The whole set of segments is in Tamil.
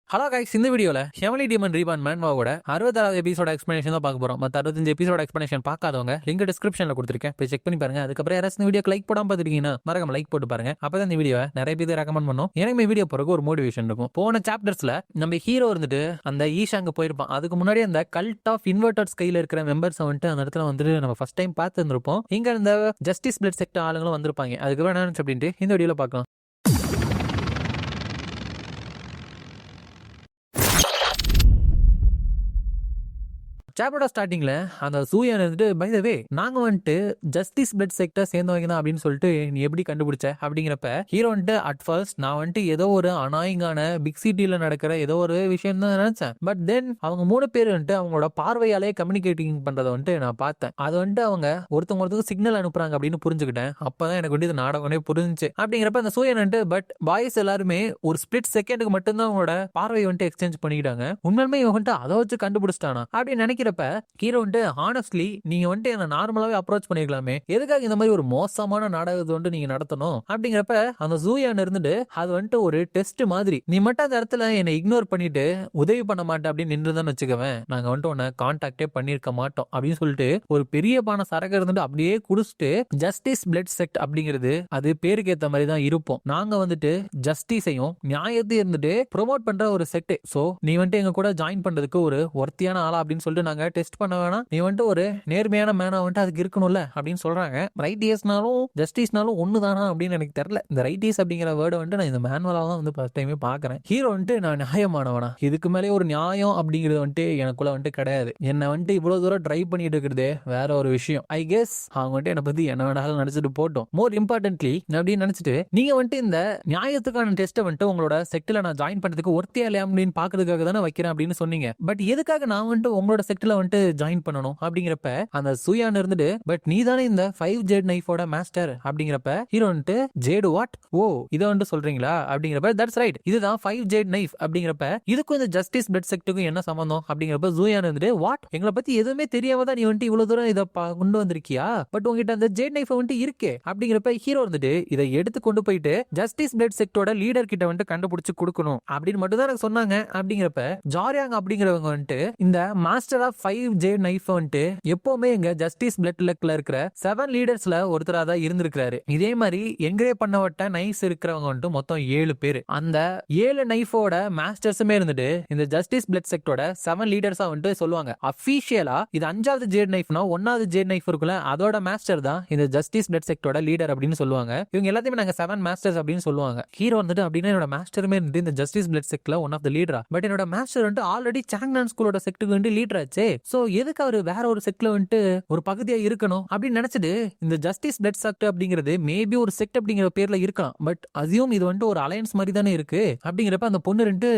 ஹலோ கைஸ், இந்த வீடியோல ஹெவன்லி டீமன் ரீபான் மேன்வாவோட 66வது எபிசோட எக்ஸ்பிளனேஷன் தான் பார்க்க போறோம். மற்ற 65 எபிசோட எக்ஸ்பிளனேஷன் பார்க்காதவங்க லிங்க் டிஸ்கிரிப்ஷன்ல கொடுத்துருக்கேன், போய் செக் பண்ணி பாருங்க. அதுக்கப்புறம் யாராச்சும் இந்த வீடியோக்கு லைக் போடாம பார்த்துருக்கீங்கன்னா மறக்காம லைக் போட்டு பாருங்க. அப்பதான் இந்த வீடியோ நிறைய பேர் ரெக்கமெண்ட் பண்ணும். எனக்கு வீடியோ போறதுக்கு ஒரு மோட்டிவேஷன் இருக்கும். போன சாப்டர்ஸ்ல நம்ம ஹீரோ இருந்துட்டு அந்த ஈஷாங்க போயிருப்பான். அதுக்கு முன்னாடி அந்த கல்ட் ஆஃப் இன்வெர்டர்ஸ் கையில இருக்கிற மெம்பர்ஸ் வந்துட்டு அந்த இடத்துல வந்துட்டு நம்ம ஃபர்ஸ்ட் டைம் பார்த்து இருந்திருப்போம். இங்க இந்த ஜஸ்டிஸ் பிளட் செக்டர் ஆளுங்களும் வந்திருப்பாங்க. அதுக்கப்புறம் என்ன அப்படின்ட்டு இந்த வீடியோல பார்க்கலாம். சாப்டரோட ஸ்டார்டிங்ல அந்த சூயன் வந்துட்டு பை த வே நாங்க வந்துட்டு ஜஸ்டிஸ் பிளட் செக்டர் சேர்ந்தவங்க தான் அப்படின்னு சொல்லிட்டு நீ எப்படி கண்டுபிடிச்ச அப்படிங்கிறப்ப ஹீரோ வந்துட்டு அட் ஃபர்ஸ்ட் நான் வந்துட்டு ஏதோ ஒரு அனாயிங்கான பிக் சிட்டில நடக்கிற ஏதோ ஒரு விஷயம் தான் நினைச்சேன். பட் தென் அவங்க 3 பேர் வந்துட்டு அவங்களோட பார்வையாலே கம்யூனிகேட்டிங் பண்றதை வந்துட்டு நான் பார்த்தேன். அது வந்துட்டு அவங்க ஒருத்தவங்களுக்கு சிக்னல் அனுப்புறாங்க அப்படின்னு புரிஞ்சுக்கிட்டேன். அப்பதான் எனக்கு வந்து இது நாடகமே புரிஞ்சுச்சு. அப்படிங்கிறப்ப அந்த சூயன் வந்துட்டு பட் பாய்ஸ் எல்லாருமே ஒரு ஸ்பிளிட் செகண்டுக்கு மட்டும்தான் அவங்களோட பார்வையை வந்துட்டு எக்ஸ்சேஞ்ச் பண்ணிக்கிட்டாங்க. உண்மையுமே இவன் வந்துட்டு அதை வச்சு கண்டுபிடிச்சிட்டானா அப்படின்னு நினைக்கிறப்ப ஹீரோ வந்துட்டு ஹானஸ்ட்லி நீங்க வந்துட்டு என்ன நார்மலாவே அப்ரோச் பண்ணிருக்கலாமே, எதுக்காக இந்த மாதிரி ஒரு மோசமான நாடகத்தை வந்துட்டு நீங்க நடத்தணும் அப்படிங்கிறப்ப அந்த ஜூயான் இருந்துட்டு அது வந்துட்டு ஒரு டெஸ்ட் மாதிரி, நீ மட்டும் அந்த இடத்துல என்னை இக்னோர் பண்ணிட்டு உதவி பண்ண மாட்டேன் அப்படின்னு நின்றுதான் வச்சுக்கவேன், நாங்க வந்துட்டு உன்னை கான்டாக்டே பண்ணிருக்க மாட்டோம் அப்படின்னு சொல்லிட்டு ஒரு பெரிய பானை சரக்கு இருந்துட்டு அப்படியே குடிச்சிட்டு ஜஸ்டிஸ் பிளட் செக்ட் அப்படிங்கிறது அது பேருக்கு ஏத்த மாதிரி தான் இருப்போம். நாங்க வந்துட்டு ஜஸ்டிஸையும் நியாயத்தையும் இருந்துட்டு ப்ரொமோட் பண்ற ஒரு செக்ட். சோ நீ வந்துட்டு எங்க கூட ஜாயின் பண்றதுக்கு ஒரு ஒர்த்தியான ஆளா அப்படின்னு சொல்லிட்டு நாங்க டெஸ்ட் பண்ண வேணாம், நீ வந்துட்டு ஒரு நேர்மையான மேனா வந்துட்டு அதுக்கு இருக்கணும்ல அப்படின்னு சொல்றாங்க. ரைட்டியஸ்னாலும் ஜஸ்டிஸ்னாலும் ஒண்ணுதானா அப்படின்னு எனக்கு தெரியல. இந்த ரைட்டியஸ் அப்படிங்கிற வேர்டை வந்துட்டு நான் இந்த மேனுவலா தான் வந்து ஃபர்ஸ்ட் டைமே பாக்குறேன். ஹீரோ வந்துட்டு நான் நியாயமானவனா, இதுக்கு மேலே ஒரு நியாயம் அப்படிங்கிறது வந்துட்டு எனக்குள்ள வந்துட்டு கிடையாது, என்ன வந்துட்டு இவ்வளவு தூரம் ட்ரைவ் பண்ணிட்டு இருக்கிறதே வேற ஒரு விஷயம். ஐ கெஸ் அவங்க வந்துட்டு என்னை பத்தி என்ன வேணாலும் நினைச்சிட்டு போட்டோம். மோர் இம்பார்ட்டன்ட்லி அப்படின்னு நினைச்சிட்டு நீங்க வந்துட்டு இந்த நியாயத்துக்கான டெஸ்ட்டை வந்துட்டு உங்களோட செக்ட்ல நான் ஜாயின் பண்றதுக்கு ஒருத்தியா இல்லையா அப்படின்னு பாக்குறதுக்காக தானே வைக்கிறேன் அப்படின்னு சொன்னீங்க. பட் எதுக்காக நான் வந்துட்டு உங்களோட செக்ட்ல வந்துட்டு ஜாயின் பண்ணணும் அப்படிங்கிறப்ப அந்த சூயான் இருந்துட்டு பட் நீ தானே இந்த 5 ஜேட் நைஃபோட மாஸ்டர் அப்படிங்கிறப்ப ஹீரோ வந்துட்டு ஜேடு வாட், ஓ இதை வந்துட்டு சொல்றீங்களா அப்படிங்கிறப்ப தட்ஸ் ரைட், இதுதான் 5 ஜேட் நைஃப் அப்படிங்கிறப்ப இதுக்கும் இந்த ஜஸ்டிஸ் பிளட் செக்டுக்கும் என்ன சம்பந்தம் அப்படிங்கிறப்ப சூயான் இருந்துட்டு வாட், எங்களை பத்தி எதுவுமே தெரியாம தான் நீ வந்துட்டு இவ்வளவு தூரம் இதை கொண்டு வந்திருக்கியா, பட் உங்ககிட்ட அந்த ஜேட் நைஃப் வந்துட்டு இருக்கே அப்படிங்கிறப்ப ஹீரோ இருந்துட்டு இதை எடுத்து கொண்டு போயிட்டு ஜஸ்டிஸ் பிளட் செக்டோட லீடர் கிட்ட வந்துட்டு கண்டுபிடிச்சு கொடுக்கணும் அப்படின்னு மட்டும் தான் எனக்கு சொன்னாங்க. அப்படிங்கிறப்ப ஜாரியாங் அப்படிங்கிறவங்க வந்துட்டு இந்த மாஸ்டர் ஆஃப் 5 ஜேட் நைஃப் வந்துட்டு எப்பவுமே எங்க ஜஸ்டிஸ் பிளட் லெக்ல இருக்கிற 7 லீடர்ஸ்ல ஒருத்தரா தான் இருந்திருக்காரு. இதே மாதிரி என்கிரேவ் பண்ணப்பட்ட நைஃப்ஸ் இருக்கிறவங்க வந்துட்டு மொத்தம் 7 பேர். அந்த 7 நைஃபோட மாஸ்டர்ஸுமே இருந்துட்டு இந்த ஜஸ்டிஸ் பிளட் செக்டோட 7 லீடர்ஸா வந்துட்டு சொல்லுவாங்க. அபிஷியலா இது 5வது ஜேட் நைஃப்னா 1வது ஜேட் நைஃப் இருக்குல்ல அதோட மாஸ்டர் தான் இந்த ஜஸ்டிஸ் பிளட் செக்டோட லீடர் அப்படின்னு சொல்லுவாங்க. இவங்க எல்லாத்தையுமே நாங்க 7 மாஸ்டர்ஸ் அப்படின்னு சொல்லுவாங்க. ஹீரோ வந்துட்டு அப்படின்னா என்னோட மாஸ்டருமே இருந்துட்டு இந்த ஜஸ்டிஸ் பிளட் செக்ட்ல ஒன் ஆஃப் த லீடரா, பட் என்னோட மாஸ்டர் வந்துட்டு ஆல்ரெடி சாங்னான் ஸ்கூலோட செக்டுக்கு வந்து லீடர் ஆச்சு. சோ எதுக்கு அவரு வேற ஒரு செக்ட்ல வந்துட்டு ஒரு பகுதியா இருக்கணும் அப்படின்னு நினைச்சிட்டு இந்த ஜஸ்டிஸ் பிளட் செக்ட் அப்படிங்கிறது மேபி ஒரு செக்ட் அப்படிங்கிற பேர்ல இருக்கலாம், பட் அசியும் இது வந்துட்டு ஒரு அலையன்ஸ் மாதிரி தானே இருக்கு அப்படிங்கிறப்ப அந்த பொண்ணு ரெண்டு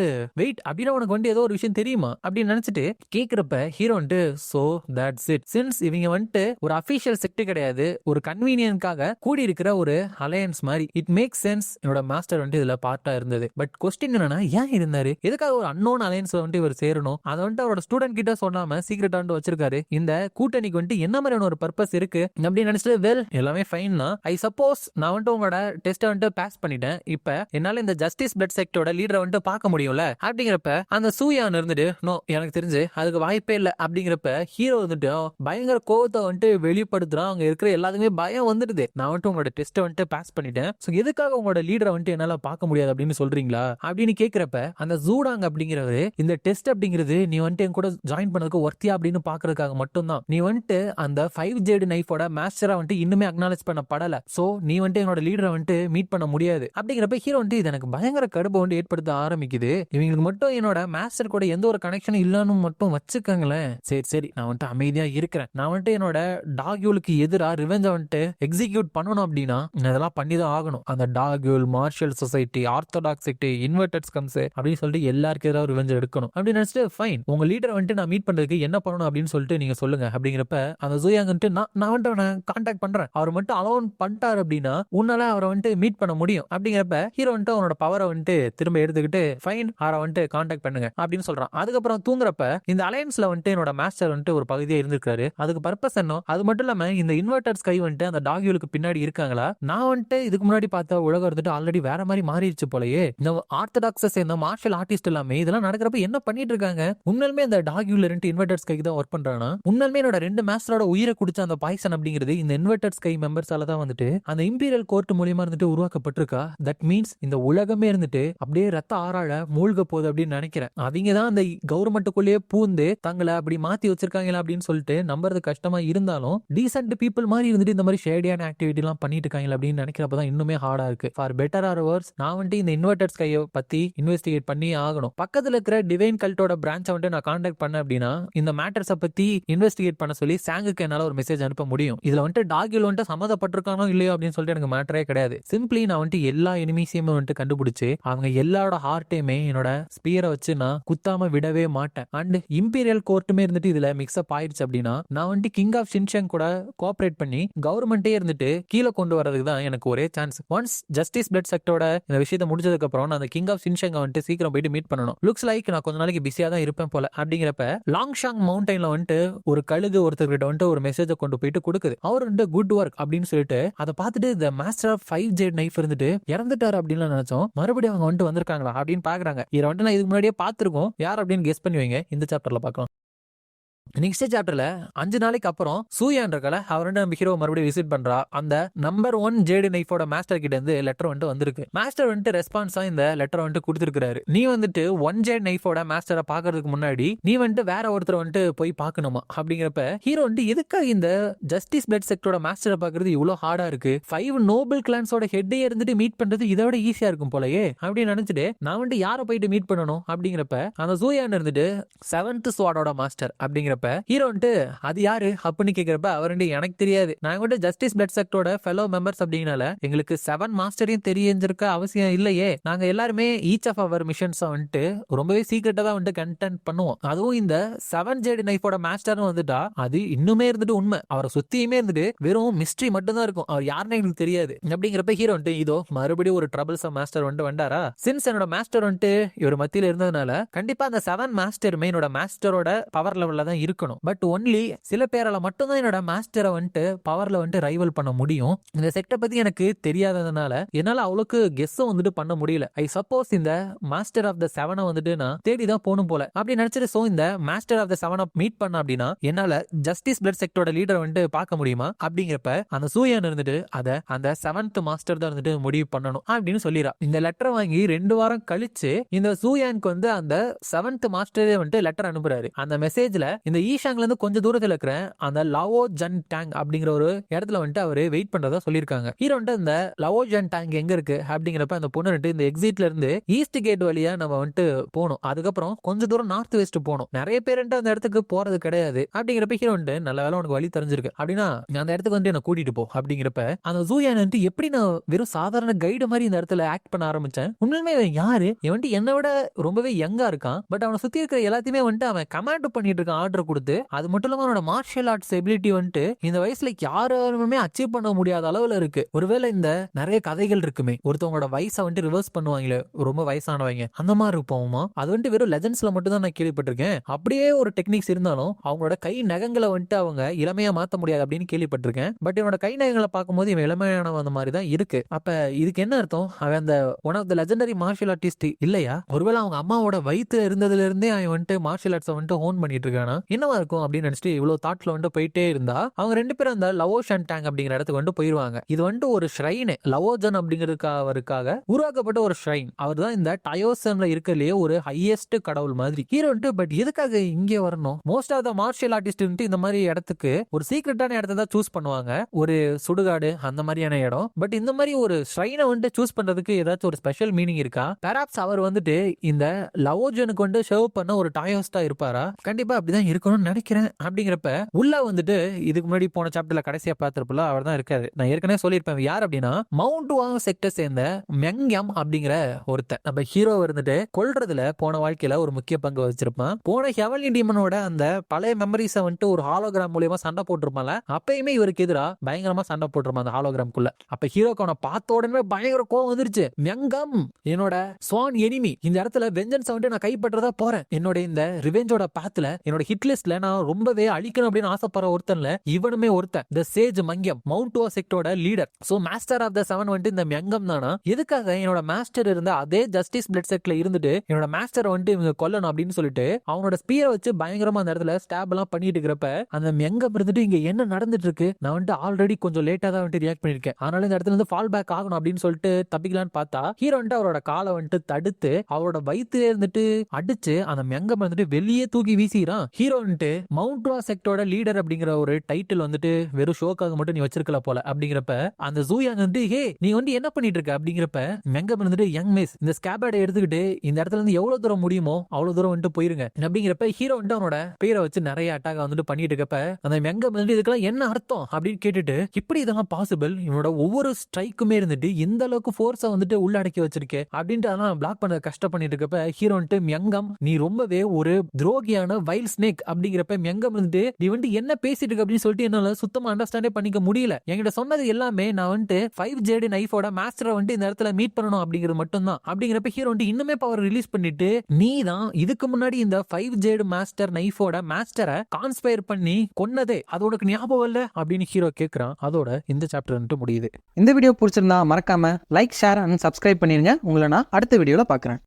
வெயிட் அப்படின்னா உனக்கு வந்து ஏதோ ஒரு விஷயம் தெரியுமா அப்படின்னு நினைச்சிட்டு கேக்குறப்ப ஹீரோ வந்துட்டு சோ தட்ஸ் இட், சின்ஸ் இவங்க வந்துட்டு ஒரு அபிஷியல் செக்ட் கிடையாது, ஒரு கன்வீனியன்ட்காக கூடி இருக்கிற ஒரு அலையன்ஸ் மாதிரி, இட் மேக் சென்ஸ் என்னோட மாஸ்டர் வந்துட்டு இதுல பார்ட்டா இருந்தது. பட் கொஸ்டின் என்னன்னா ஏன் இருந்தாரு, எதுக்காக ஒரு அன்னோன் அலையன்ஸ் வந்துட்டு இவர் சேரணும், அதை வந்துட்டு அவரோட ஸ்டூடெண்ட் கிட்ட சொல்லாம சீக்கிரட்டா வச்சிருக்காரு. இந்த கூட்டணிக்கு வந்துட்டு என்ன மாதிரியான ஒரு பர்பஸ் இருக்கு அப்படின்னு நினைச்சிட்டு வெல் எல்லாமே ஃபைன் தான். ஐ சப்போஸ் நான் வந்துட்டு உங்களோட டெஸ்ட் வந்துட்டு பாஸ் பண்ணிட்டேன், இப்ப என்னால இந்த ஜஸ்டிஸ் பிளட் செக்டோட லீடரை வந்துட்டு பார்க்க முடியும்ல அப்படிங்கிறப்ப அந்த சூயான் இருந்துட்டு நோ எனக்கு தெரிஞ்சு அதுக்கு வாய்ப்பே இல்லை அப்படிங்கிறப்ப ஹீரோ வந்துட்டு பயங்கர கோவத்தை வந்துட்டு வெளிப்படுத்துறான். அங்க இருக்கிற எல்லாத்துக்குமே பயம் வந்துடுது, நான் வந்துட்டு உங்களோட டெஸ்ட்டை வந்துட்டு பாஸ் பண்ணிட்டேன், சோ எதுக்காக உங்களோட லீடரை வந்துட்டு என்னால பார்க்க முடியாது அப்படின்னு சொல்றீங்களா அப்படின்னு கேட்கிறப்ப அந்த ஜூடாங் அப்படிங்கிறவரு இந்த டெஸ்ட் அப்படிங்கிறது நீ வந்துட்டு என் கூட ஜாயின் பண்ணதுக்கு ஒர்த்தியா அப்படின்னு பாக்குறதுக்காக மட்டும்தான், நீ வந்துட்டு அந்த 5 ஜேடு நைஃபோட மாஸ்டரா வந்துட்டு இன்னுமே அக்னாலேஜ் பண்ணப்படல, சோ நீ வந்துட்டு என்னோட லீடரை வந்துட்டு மீட் பண்ண முடியாது அப்படிங்கிறப்ப ஹீரோ வந்துட்டு இது எனக்கு பயங்கர கடுப்பை வந்து ஏற்படுத்த ஆரம்பிக்குது. இவங்களுக்கு மட்டும் என்னோட மாஸ்டர் கூட எந்த ஒரு கனெக்ஷனும் இல்லன்னு மட்டும் வச்சுக்கங்களேன், சரி சரி நான் வந்துட்டு அமைதியா இருக்கிறேன், நான் வந்துட்டு என்னோட டாக்யூலுக்கு எதிராக ரிவெஞ்ச வந்துட்டு எக்ஸிக்யூட் பண்ணணும் அப்படின்னா இதெல்லாம் பண்ணிதான் ஆகணும். அந்த டாக்யூல் martial society orthodox sect inverted scums அப்படின்னு சொல்லிட்டு எல்லாருக்கும் எதிராக ரிவெஞ்ச் எடுக்கணும் அப்படின்னு நினைச்சிட்டு ஃபைன் உங்க லீடரை வந்துட்டு நான் மீட் பண்றதுக்கு இருக்கு, என்ன பண்ணணும் அப்படின்னு சொல்லிட்டு நீங்க சொல்லுங்க அப்படிங்கிறப்ப அந்த ஜூயாங் வந்துட்டு நான் வந்துட்டு அவனை கான்டாக்ட் பண்றேன், அவர் மட்டும் அலோன் பண்ணிட்டாரு அப்படின்னா உன்னால அவரை வந்துட்டு மீட் பண்ண முடியும் அப்படிங்கிறப்ப ஹீரோ வந்துட்டு அவனோட பவரை வந்துட்டு திரும்ப எடுத்துக்கிட்டு ஃபைன் அவரை வந்துட்டு கான்டாக்ட் பண்ணுங்க அப்படின்னு சொல்றான். அதுக்கப்புறம் தூங்குறப்ப இந்த அலையன்ஸ்ல வந்துட்டு என்னோட மாஸ்டர் வந்துட்டு ஒரு பகுதியா இருந்திருக்காரு, அதுக்கு பர்பஸ் என்ன, அது மட்டும் இல்லாம இந்த இன்வெர்டர் ஸ்கை வந்துட்டு அந்த டாக்யூலுக்கு பின்னாடி இருக்காங்களா, நான் வந்துட்டு இதுக்கு முன்னாடி பார்த்த உலகம் வந்துட்டு ஆல்ரெடி வேற மாதிரி மாறிடுச்சு போலயே, இந்த ஆர்த்தடாக்ஸஸ் இந்த மார்ஷல் ஆர்டிஸ்ட் எல்லாமே இதெல்லாம் நடக்கிறப்ப என்ன பண்ணிட்டு இருக்காங்க, உண்மையுமே அந்த டாக்யூல ரெண்டு இன்வெர்டர் ஸ்கை தான் ஒர்க் பண்றானா, உண்மையுமே என்னோட ரெண்டு மாஸ்டரோட உயிரை குடிச்ச அந்த பாய்சன் அப்படிங்கிறது இந்த இன்வெர்டர் ஸ்கை மெம்பர்ஸால தான் வந்துட்டு அந்த இம்பீரியல் கோர்ட் மூலியமா இருந்துட்டு உருவாக்கப்பட்டிருக்கா. தட் மீன்ஸ் இந்த உலகமே இருந்துட்டு அப்படியே ரத்த ஆறாழ மூழ்க போகுது அப்படின்னு நினைக்கிறேன். அவங்க தான் அந்த கவர்மெண்ட்டுக்குள்ளேயே பூந்து தங்களை அப்படி மாத்தி வச்சிருக்காங்களா அப்படின்னு சொல்லிட்டு நம்புறது கஷ்டமா இருந்தாலும் டீசென்ட் பீப்புள் மாதிரி இருந்துட்டு இந்த மாதிரி ஷேடியான ஆக்டிவிட்டி எல்லாம் பண்ணிட்டு இருக்காங்களா அப்படின்னு நினைக்கிறப்பதான் இன்னுமே ஹார்டா இருக்கு. ஃபார் பெட்டர் ஆர் வர்ஸ் நான் வந்துட்டு இந்த இன்வெர்டர் ஸ்கையை பத்தி இன்வெஸ்டிகேட் பண்ணி ஆகணும். பக்கத்துல இருக்கிற டிவைன் கல்ட்டோட பிரான்ச்சை வந்துட்டு நான் கான்டாக்ட் பண்ண அப்படின்னா இந்த மேட்டர்ஸை பத்தி இன்வெஸ்டிகேட் பண்ண சொல்லி சாங்குக்கு என்னால ஒரு மெசேஜ் அனுப்ப முடியும். இதுல வந்துட்டு டாகில் வந்துட்டு சம்மந்தப்பட்டிருக்கானோ இல்லையோ அப்படின்னு சொல்லிட்டு எனக்கு மேட்டரே கிடையாது. சிம்பிளி நான் வந்துட்டு எல்லா எனிமீஸையுமே வந்துட்டு கண்டுபிடிச்சு அவங்க எல்லாரோட ஹார்ட்டையுமே என்னோட ஸ்பியரை வச்சு நான் குத்தாம விடவே மாட்டேன். அண்ட் இம்பீரியல் கோர்ட்டுமே இருந்துட்டு இதுல மிக்ஸ்அப் ஆயிடுச்சு அப்படின்னா நான் வந்துட்டு கிங் ஆஃப் ஷின்ஷங் கூட கோஆபரேட் பண்ணி கவர்மெண்டே இருந்துட்டு கீழே கொண்டு வரதுக்கு தான் எனக்கு ஒரே சான்ஸ். ஒன்ஸ் ஜஸ்டிஸ் பிளட் செக்டோட இந்த விஷயத்தை முடிச்சதுக்கு அப்புறம் நான் அந்த கிங் ஆஃப் ஷின்ஷங் வந்துட்டு சீக்கிரம் போயிட்டு மீட் பண்ணணும். லுக்ஸ் லைக் நான் கொஞ்ச நாளைக்கு பிஸியா தான் இருப்பேன் போல. அப்படிங்கிறப்ப லாங்ஷாங் மவுண்டைன்ல வந்துட்டு ஒரு கழுகு ஒருத்தர்கிட்ட வந்துட்டு ஒரு மெசேஜை கொண்டு போயிட்டு கொடுக்குது. அவர் வந்துட்டு குட் ஒர்க் அப்படின்னு சொல்லிட்டு அதை பார்த்துட்டு இந்த மாஸ்டர் ஆஃப் 5 ஜேட் நைஃப் இருந்துட்டு இறந்துட்டாரு அப்படின்னு நினைச்சோம். மறுபடியும் அவங்க வந்துட்டு வந்திருக்காங்களா அப்படின்னு பாக்குறாங்க. இதை வந்துட்டு நான் இதுக்கு முன்னாடியே பார்த்திருக்கோம், யார் அப்படின்னு கெஸ் பண்ணி வைங்க, இந்த சாப்டர்ல பார்க்கலாம். நெக்ஸ்ட் சாப்டர்ல 5 நாளைக்கு அப்புறம் சூயான் இருக்கல அவர் நம்ம ஹீரோ மறுபடியும் விசிட் பண்றா. அந்த நம்பர் 1 ஜேடு நைஃபோட மாஸ்டர் கிட்ட இருந்து லெட்டர் வந்துட்டு வந்திருக்கு. மாஸ்டர் வந்துட்டு ரெஸ்பான்ஸா இந்த லெட்டர் வந்துட்டு கொடுத்திருக்காரு. நீ வந்துட்டு 1 ஜேட் நைஃபோட மாஸ்டரை பாக்குறதுக்கு முன்னாடி நீ வந்துட்டு வேற ஒருத்தர் வந்துட்டு போய் பார்க்கணுமா அப்படிங்கிறப்ப ஹீரோ வந்துட்டு எதுக்காக இந்த ஜஸ்டிஸ் பிளட் செக்டரோட மாஸ்டரை பாக்குறது இவ்வளவு ஹார்டா இருக்கு, 5 நோபல் கிளான்ஸோட ஹெட்டே இருந்துட்டு மீட் பண்றது இதை விட ஈஸியா இருக்கும் போலயே அப்படின்னு நினைச்சிட்டு நான் வந்துட்டு யாரை போயிட்டு மீட் பண்ணணும் அப்படிங்கிறப்ப அந்த சூயான் இருந்துட்டு 7th ஸ்வாடோட மாஸ்டர் அப்படிங்கிறப்ப ஹீரோ வந்துட்டு அது யாரு அப்படின்னு கேட்கிறப்ப அவர் எனக்கு தெரியாது, நாங்க வந்துட்டு ஜஸ்டிஸ் பிளட் செக்டரோட ஃபெலோ மெம்பர்ஸ் அப்படிங்கனால எங்களுக்கு 7 மாஸ்டரையும் தெரிஞ்சிருக்க அவசியம் இல்லையே, நாங்க எல்லாருமே ஈச் ஆஃப் அவர் மிஷன்ஸ் வந்துட்டு ரொம்பவே சீக்கிரட்டா தான் வந்துட்டு கண்டென்ட் பண்ணுவோம். அதுவும் இந்த 7 ஜேடு நைஃபோட மாஸ்டர்னு வந்துட்டா அது இன்னுமே இருந்துட்டு உண்மை, அவரை சுத்தியுமே இருந்துட்டு வெறும் மிஸ்ட்ரி மட்டும் தான் இருக்கும், அவர் யாருன்னு எங்களுக்கு தெரியாது அப்படிங்கிறப்ப ஹீரோ வந்துட்டு இதோ மறுபடியும் ஒரு ட்ரபிள்ஸ் மாஸ்டர் வந்துட்டு வந்தாரா, சின்ஸ் என்னோட மாஸ்டர் வந்துட்டு இவர் மத்தியில இருந்ததுனால கண்டிப்பா அந்த 7 மாஸ்டருமே என்னோட மாஸ்டரோட பவர் லெவல்ல தான் இருக்கணும். பட் ஒன்லி சில பேரால மட்டும் தான் என்னோட மாஸ்டரை வந்துட்டு பவர்ல வந்துட்டு ரைவல் பண்ண முடியும். இந்த செக்டை பத்தி எனக்கு தெரியாததுனால என்னால அவ்வளவுக்கு கெஸ்ஸும் வந்துட்டு பண்ண முடியல. ஐ சப்போஸ் இந்த மாஸ்டர் ஆஃப் த 7 வந்துட்டு நான் தேடி தான் போகணும் போல அப்படி நினைச்சிட்டு சோ இந்த மாஸ்டர் ஆஃப் த 7 மீட் பண்ண அப்படின்னா என்னால ஜஸ்டிஸ் பிளட் செக்டரோட லீடர் வந்துட்டு பார்க்க முடியுமா அப்படிங்கிறப்ப அந்த சூயன் இருந்துட்டு அதை அந்த 7th மாஸ்டர் தான் வந்துட்டு முடிவு பண்ணணும் அப்படின்னு சொல்லிடுறா. இந்த லெட்டர் வாங்கி 2 வாரம் கழிச்சு இந்த சூயானுக்கு வந்து அந்த 7th மாஸ்டரே வந்துட்டு லெட்டர் அனுப்புறாரு. அந்த மெசேஜ்ல இந்த ஈஷாங்ல இருந்து கொஞ்சம் தூரத்துல இருக்கிற அந்த லவோ ஜன் டேங் அப்படிங்கிற ஒரு இடத்துல வந்துட்டு அவரு வெயிட் பண்றதா சொல்லியிருக்காங்க. ஹீரோ வந்துட்டு இந்த லவோ ஜன் டேங் எங்க இருக்கு அப்படிங்கிறப்ப அந்த பொண்ணு வந்துட்டு இந்த எக்ஸிட்ல இருந்து ஈஸ்ட் கேட் வழியா நம்ம வந்துட்டு போகணும், அதுக்கப்புறம் கொஞ்சம் தூரம் நார்த் வெஸ்ட் போகணும், நிறைய பேர் அந்த இடத்துக்கு போறது கிடையாது அப்படிங்கிறப்ப ஹீரோ வந்துட்டு நல்ல வேலை உனக்கு வழி தெரிஞ்சிருக்கு அப்படின்னா அந்த இடத்துக்கு வந்து என்ன கூட்டிட்டு போ அப்படிங்கிறப்ப அந்த ஜூயான் வந்துட்டு எப்படி நான் வெறும் சாதாரண கைடு மாதிரி இந்த இடத்துல ஆக்ட் பண்ண ஆரம்பிச்சேன், உண்மையுமே இவன் யாரு, இவன் வந்துட்டு என்னை விட ரொம்பவே யங்கா இருக்கான், பட் அவனை சுத்தி இருக்கிற எல்லாத்தையுமே வந்துட்டு அவன் கமாண்ட் பண்ணிட்டு இருக்கான் ஆர்டர் கொடுத்து. அது மட்டும் இல்லாம அவனோட மார்ஷியல் ஆர்ட்ஸ் எபிலிட்டி வந்துட்டு இந்த வயசுல யாருமே அச்சீவ் பண்ண முடியாத அளவுல இருக்கு. ஒருவேளை இந்த நிறைய கதைகள் இருக்குமே ஒருத்தவங்களோட வயசை வந்துட்டு ரிவர்ஸ் பண்ணுவாங்களே ரொம்ப வயசானவங்க அந்த மாதிரி இருப்போமா, அது வந்துட்டு வெறும் லெஜண்ட்ஸ்ல மட்டும் தான் நான் கேள்விப்பட்டிருக்கேன். அப்படியே ஒரு டெக்னிக்ஸ் இருந்தாலும் அவங்களோட கை நகங்களை வந்துட்டு அவங்க இளமையா மாத்த முடியாது அப்படின்னு கேள்விப்பட்டிருக்கேன். பட் இவனோட கை நகங்களை பார்க்கும்போது இவன் இளமையான அந்த மாதிரி தான் இருக்கு. அப்ப இதுக்கு என்ன அர்த்தம், அவன் அந்த one of the legendary martial artist இல்லையா, ஒருவேளை அவங்க அம்மாவோட வயிற்று இருந்ததுல இருந்தே அவன் வந்துட்டு மார்ஷியல் ஆர்ட்ஸை வந்துட்டு ஹோன் பண்ணிட்டு இருக்கானா என்னவா இருக்கும் அப்படின்னு நினைச்சிட்டு இவ்வளவு தாட்ல வந்து போயிட்டே இருந்தா அவங்க 2 பேரும் அந்த லவோஷன் டேங் அப்படிங்கிற இடத்துக்கு வந்து போயிருவாங்க. இது வந்துட்டு ஒரு ஷ்ரைன், லவோஜன் அப்படிங்கிறதுக்காக உருவாக்கப்பட்ட ஒரு ஷ்ரைன். அவர் தான் இந்த டயோசன்ல இருக்கிறதுலயே ஒரு ஹையஸ்ட் கடவுள் மாதிரி. ஹீரோ வந்துட்டு பட் எதுக்காக இங்கே வரணும், most of the martial artist இந்த மாதிரி இடத்துக்கு ஒரு சீக்ரெட்டான இடத்த தான் சூஸ் பண்ணுவாங்க, ஒரு சுடுகாடு அந்த மாதிரியான இடம். பட் இந்த மாதிரி ஒரு ஷ்ரைனை வந்துட்டு சூஸ் பண்றதுக்கு ஏதாச்சும் ஒரு ஸ்பெஷல் மீனிங் இருக்கா, பெராப்ஸ் அவர் வந்துட்டு இந்த லவோஜனுக்கு வந்து ஷர்வ் பண்ண ஒரு டாயோஸ்டா இருப்பாரா, கண்டிப்பா அப்படிதான் இருக்கணும்னு நினைக்கிறேன் அப்படிங்கிறப்ப உள்ள வந்துட்டு இதுக்கு முன்னாடி போன சாப்டர்ல கடைசியா பார்த்திருப்பல அவர் தான் இருக்காரு. நான் ஏற்கனவே சொல்லியிருப்பேன் யார் அப்படின்னா மவுண்ட் வாங் செக்டர் சேர்ந்த மெங்யம் அப்படிங்கிற ஒருத்தன் நம்ம ஹீரோ இருந்துட்டு கொல்றதுல போன வாழ்க்கையில ஒரு முக்கிய பங்கு வச்சிருப்பான். போன ஹெவன்லி டீமனோட அந்த பழைய மெமரிஸை வந்துட்டு ஒரு ஹாலோகிராம் மூலியமா சண்டை போட்டிருப்பான்ல, அப்பயுமே இவருக்கு எதிரா பயங்கரமா சண்டை போட்டிருப்பான் அந்த ஹாலோகிராம்குள்ள. அப்ப ஹீரோக்கு அவனை பார்த்த உடனே பயங்கர கோவம் வந்துருச்சு. மெங்கம் என்னோட ஸ்வான் எனிமி, இந்த இடத்துல வெஞ்சன்ஸ் வந்துட்டு நான் கைப்பற்றதா போறேன். என்னோட இந்த ரிவெஞ்சோட பாத்துல என்னோட ஹிட் லிஸ்ட்ல நான் ரொம்பவே அழிக்கணும் அப்படின்னு ஆசைப்படுற ஒருத்தன்ல இவனுமே ஒருத்தன். த சேஜ் மங்கம் மவுண்ட் வா செக்டரோட லீடர். சோ மாஸ்டர் ஆஃப் த 7 வந்துட்டு இந்த மெங்கம் தானா. எதுக்காக என்னோட மாஸ்டர் இருந்த அதே ஜஸ்டிஸ் பிளட் செக்ட்ல இருந்துட்டு என்னோட மாஸ்டர் வந்துட்டு இவங்க கொல்லணும் அப்படின்னு சொல்லிட்டு அவனோட ஸ்பீரை வச்சு பயங்கரமா அந்த இடத்துல ஸ்டாப் எல்லாம் பண்ணிட்டு இருக்கிறப்ப அந்த மெங்கம் இருந்துட்டு இங்க என்ன நடந்துட்டு இருக்கு, நான் வந்துட்டு ஆல்ரெடி கொஞ்சம் லேட்டா தான் வந்துட்டு ரியாக்ட் பண்ணிருக்கேன், அதனால இந்த இடத்துல இருந்து ஃபால் பேக் ஆகணும் அப்படின்னு சொல்லிட்டு தப்பிக்கலான்னு பார்த்தா ஹீரோ வந்துட்டு அவரோட காலை வந்துட்டு தடுத்து அவரோட வயிற்றுல இருந்துட்டு அடிச்சு அந்த மெங்கம் வந்துட்டு வெளியே தூக்கி வீசிறான். ஹீரோ வந்துட்டு மவுண்ட் வா செக்டரோட லீடர் அப்படிங்கிற ஒரு டைட்டில் வந்துட்டு வெறும் ஷோக்காக மட்டும் நீ வச்சிருக்கல போல அப்படிங்கிறப்ப அந்த ஜூயாங் வந்து ஹே நீ வந்து என்ன பண்ணிட்டு இருக்க அப்படிங்கிறப்ப மெங்கம் வந்துட்டு யங் மிஸ் இந்த ஸ்கேபேர்டை எடுத்துக்கிட்டு இந்த இடத்துல இருந்து எவ்வளவு தூரம் முடியுமோ அவ்வளவு தூரம் வந்துட்டு போயிருங்க அப்படிங்கிறப்ப ஹீரோ வந்துட்டு அவனோட பேரை வச்சு நிறைய அட்டாக் வந்துட்டு பண்ணிட்டு இருக்கப்ப அந்த மெங்கம் வந்துட்டு இதுக்கெல்லாம் என்ன அர்த்தம் அப்படின்னு கேட்டுட்டு இப்படி இதெல்லாம் பாசிபிள், இவனோட ஒவ்வொரு ஸ்ட்ரைக்குமே இருந்துட்டு இந்த அளவுக்கு ஃபோர்ஸை வந்துட்டு உள்ளடக்கி வச்சிருக்கே அப்படின்ட்டு அதெல்லாம் பிளாக் பண்ண கஷ்டம் பண்ணிட்டு இருக்கப்ப ஹீரோ வந்துட்டு மெங்கம் நீ ரொம்பவே ஒரு துரோகியான வைல்ட் ஸ்னேக் அப்படிங்கிறப்ப மெங்கம் வந்துட்டு நீ வந்துட்டு என்ன பேசிட்டு இருக்க அப்படின்னு சொல்லிட்டு என்னால சுத்தமா அண்டர்ஸ்டாண்டே பண்ணிக்க முடியல. என்கிட்ட சொன்னது எல்லாமே நான் வந்துட்டு 5 ஜேடி நைஃபோட மாஸ்டரை வந்துட்டு இந்த இடத்துல மீட் பண்ணணும் அப்படிங்கிறது மட்டும் தான். அப்படிங்கிறப்ப ஹீரோ வந்துட்டு இன்னுமே பவர் ரிலீஸ் பண்ணிட்டு நீ தான் இதுக்கு முன்னாடி இந்த 5 ஜேடு மாஸ்டர் நைஃபோட மாஸ்டரை கான்ஸ்பயர் பண்ணி கொன்னதே அது உனக்கு ஞாபகம் இல்ல அப்படின்னு ஹீரோ கேட்கிறான். அதோட இந்த சாப்டர் வந்துட்டு முடியுது. இந்த வீடியோ பிடிச்சிருந்தா மறக்காம லைக், ஷேர் அண்ட் சப்ஸ்கிரைப் பண்ணிருங்க. உங்களை நான் அடுத்த வீடியோல பார்க்குறேன்.